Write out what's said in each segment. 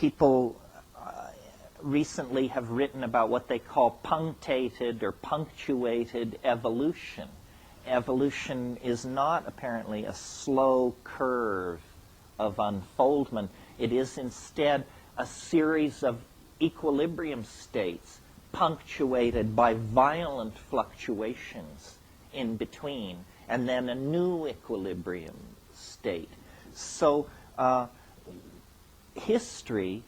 people recently have written about what they call punctated or punctuated evolution. Evolution is not apparently a slow curve of unfoldment. It is instead a series of equilibrium states punctuated by violent fluctuations in between, and then a new equilibrium state. So history,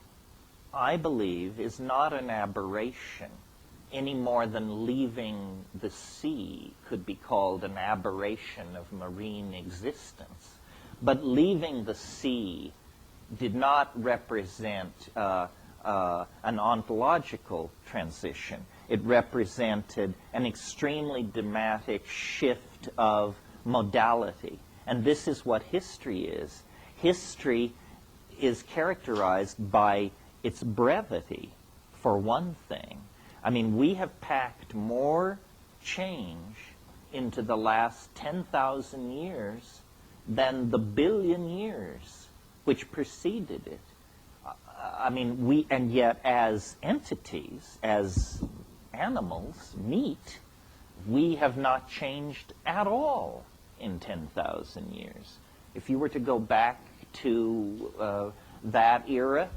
I believe, is not an aberration any more than leaving the sea could be called an aberration of marine existence. But leaving the sea did not represent an ontological transition. It represented an extremely dramatic shift of modality. And this is what history is. History is characterized by its brevity, for one thing. I mean, we have packed more change into the last 10,000 years than the billion years which preceded it. I mean, and yet as entities, as animals, meat, we have not changed at all in 10,000 years. If you were to go back to that era,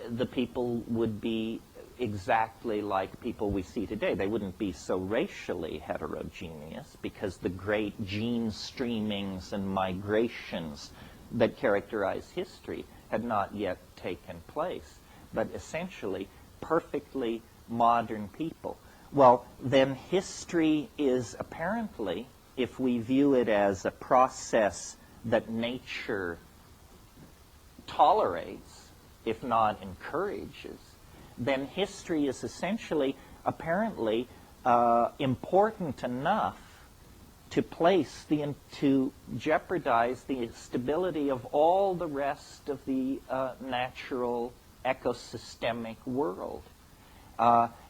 the people would be exactly like people we see today. They wouldn't be so racially heterogeneous because the great gene streamings and migrations that characterize history had not yet taken place, but essentially perfectly modern people. Well, then history is apparently, if we view it as a process that nature tolerates, if not encourages, then history is essentially, apparently, important enough to to jeopardize the stability of all the rest of the natural ecosystemic world.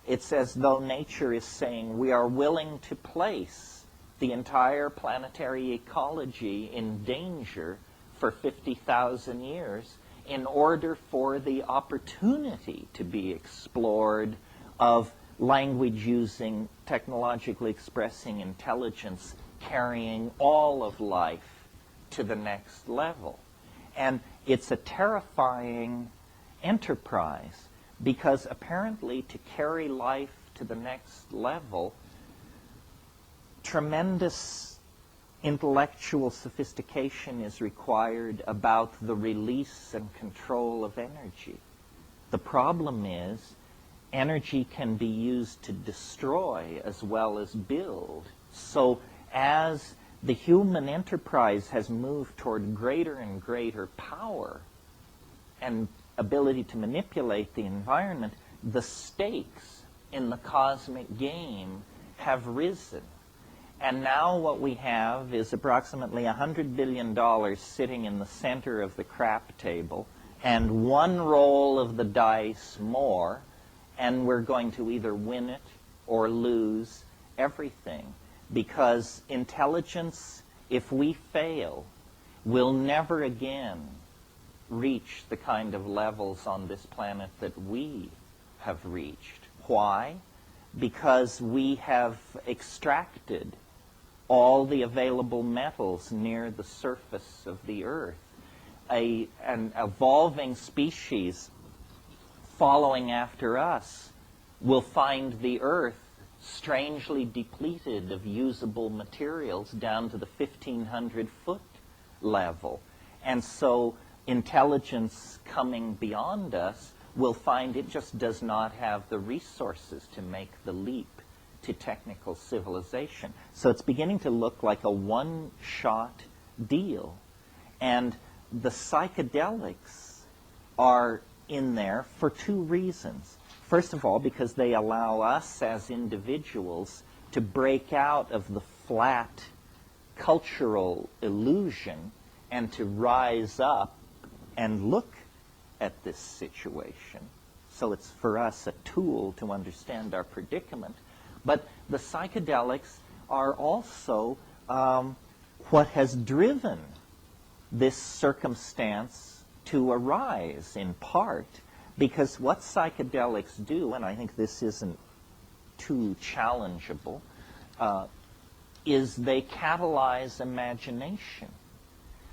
It's as though nature is saying we are willing to place the entire planetary ecology in danger for 50,000 years in order for the opportunity to be explored of language using, technologically expressing intelligence, carrying all of life to the next level. And it's a terrifying enterprise because apparently to carry life to the next level, tremendous intellectual sophistication is required about the release and control of energy. The problem is energy can be used to destroy as well as build. So as the human enterprise has moved toward greater and greater power and ability to manipulate the environment, the stakes in the cosmic game have risen. And now what we have is approximately $100 billion sitting in the center of the crap table, and one roll of the dice more, and we're going to either win it or lose everything. Because intelligence, if we fail, will never again reach the kind of levels on this planet that we have reached. Why? Because we have extracted all the available metals near the surface of the earth. An evolving species following after us will find the earth strangely depleted of usable materials down to the 1,500-foot level. And so intelligence coming beyond us will find it just does not have the resources to make the leap to technical civilization. So it's beginning to look like a one-shot deal. And the psychedelics are in there for two reasons. First of all, because they allow us as individuals to break out of the flat cultural illusion and to rise up and look at this situation. So it's for us a tool to understand our predicament. But the psychedelics are also what has driven this circumstance to arise, in part, Because what psychedelics do, and I think this isn't too challengeable, is they catalyze imagination.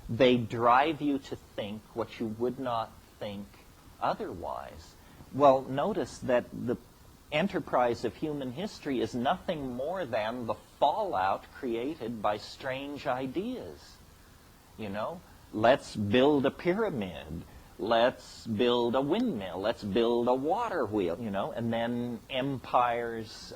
They drive you to think what you would not think otherwise. Well, notice that the enterprise of human history is nothing more than the fallout created by strange ideas. You know, let's build a pyramid, let's build a windmill, let's build a water wheel, you know, and then empires,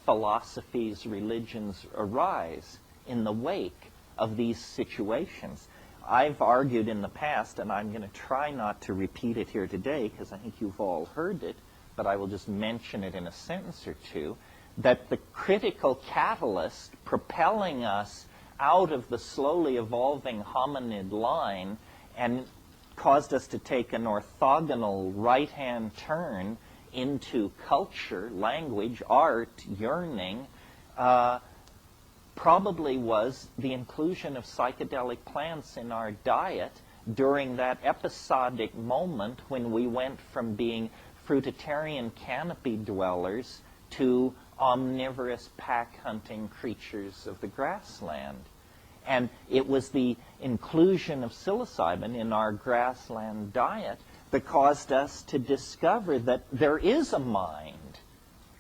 philosophies, religions arise in the wake of these situations. I've argued in the past, and I'm going to try not to repeat it here today because I think you've all heard it, but I will just mention it in a sentence or two, that the critical catalyst propelling us out of the slowly evolving hominid line and caused us to take an orthogonal right-hand turn into culture, language, art, yearning, probably was the inclusion of psychedelic plants in our diet during that episodic moment when we went from being fruitarian canopy dwellers to omnivorous pack-hunting creatures of the grassland. And it was the inclusion of psilocybin in our grassland diet that caused us to discover that there is a mind,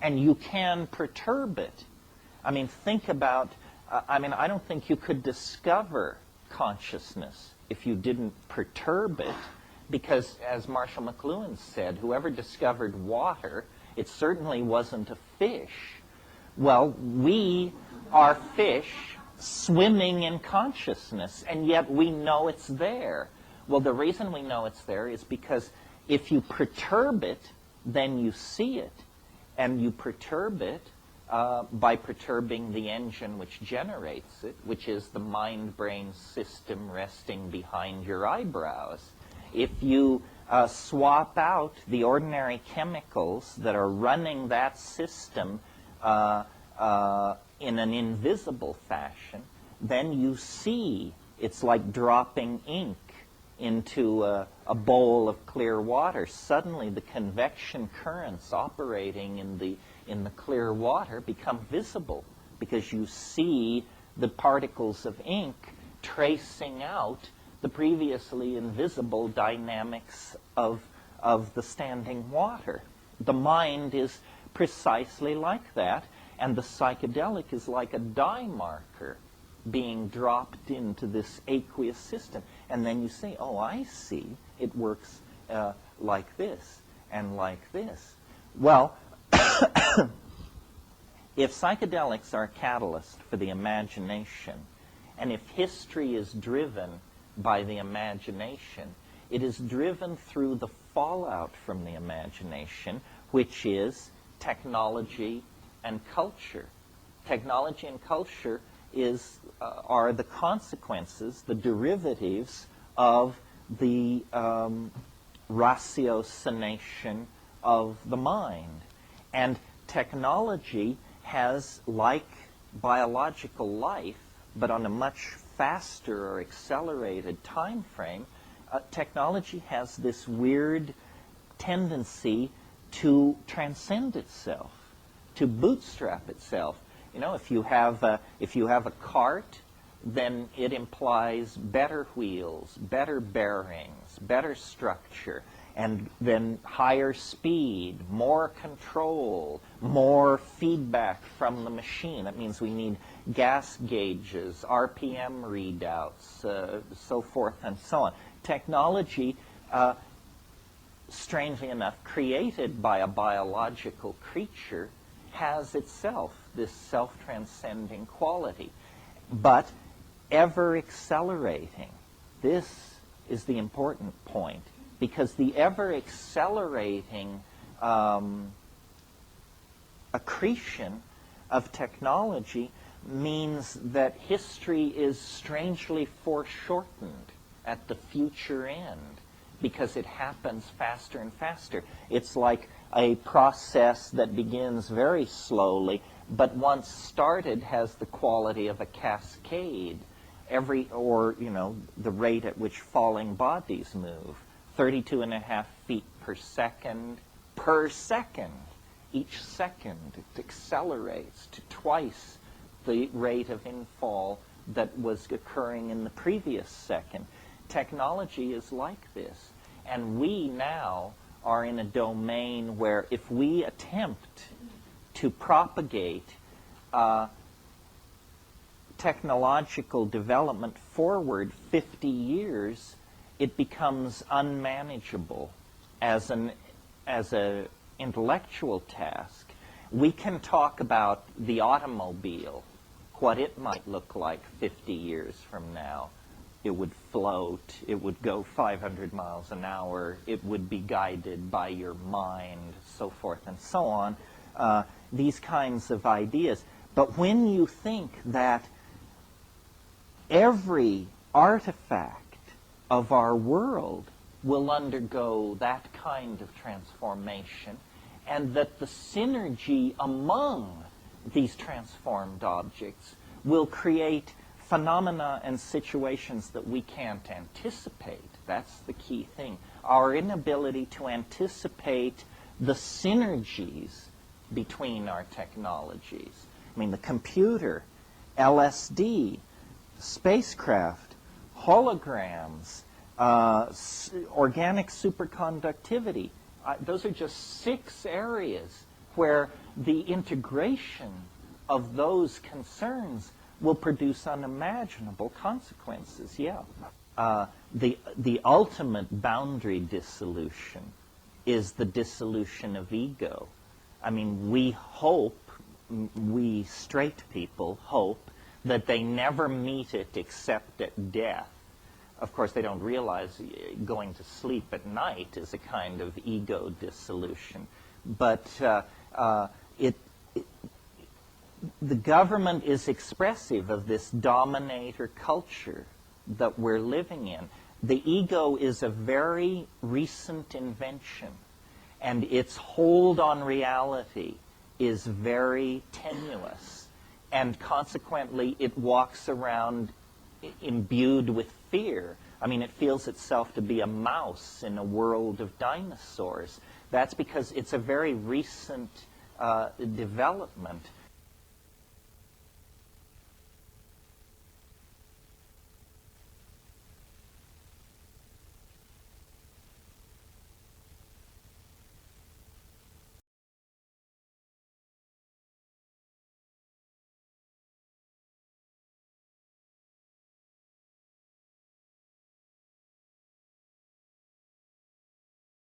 and you can perturb it. I mean, think about, I don't think you could discover consciousness if you didn't perturb it, because, as Marshall McLuhan said, whoever discovered water, it certainly wasn't a fish. Well, we are fish swimming in consciousness, and yet we know it's there. Well, the reason we know it's there is because if you perturb it, then you see it. And you perturb it by perturbing the engine which generates it, which is the mind-brain system resting behind your eyebrows. If you swap out the ordinary chemicals that are running that system in an invisible fashion, then you see it's like dropping ink into a bowl of clear water. Suddenly the convection currents operating in the clear water become visible because you see the particles of ink tracing out the previously invisible dynamics of the standing water. The mind is precisely like that, and the psychedelic is like a dye marker being dropped into this aqueous system. And then you say, oh, I see, it works like this and like this. Well, if psychedelics are a catalyst for the imagination, and if history is driven by the imagination, it is driven through the fallout from the imagination, which is technology and culture. Technology and culture are the consequences, the derivatives of the ratiocination of the mind. And technology has, like biological life, but on a much faster or accelerated time frame, technology has this weird tendency to transcend itself, to bootstrap itself. You know, if you have a cart, then it implies better wheels, better bearings, better structure, and then higher speed, more control, more feedback from the machine. That means we need gas gauges, RPM readouts, so forth and so on. Technology, strangely enough, created by a biological creature, has itself this self-transcending quality, but ever accelerating. This is the important point, because the ever accelerating accretion of technology means that history is strangely foreshortened at the future end, because it happens faster and faster. It's like a process that begins very slowly, but once started has the quality of a cascade. The rate at which falling bodies move. 32.5 feet per second. Per second. Each second it accelerates to twice the rate of infall that was occurring in the previous second. Technology is like this. And we now are in a domain where if we attempt to propagate technological development forward 50 years, it becomes unmanageable as an intellectual task. We can talk about the automobile, what it might look like 50 years from now. It would float, it would go 500 miles an hour, it would be guided by your mind, so forth and so on. These kinds of ideas. But when you think that every artifact of our world will undergo that kind of transformation, and that the synergy among these transformed objects will create phenomena and situations that we can't anticipate. That's the key thing. Our inability to anticipate the synergies between our technologies. I mean, the computer, LSD, spacecraft, holograms, organic superconductivity. Those are just 6 areas where the integration of those concerns will produce unimaginable consequences. Yeah. The ultimate boundary dissolution is the dissolution of ego. I mean, we hope, we straight people hope, that they never meet it except at death. Of course, they don't realize going to sleep at night is a kind of ego dissolution. But the government is expressive of this dominator culture that we're living in. The ego is a very recent invention, and its hold on reality is very tenuous, and consequently it walks around imbued with fear. I mean, it feels itself to be a mouse in a world of dinosaurs. That's because it's a very recent development.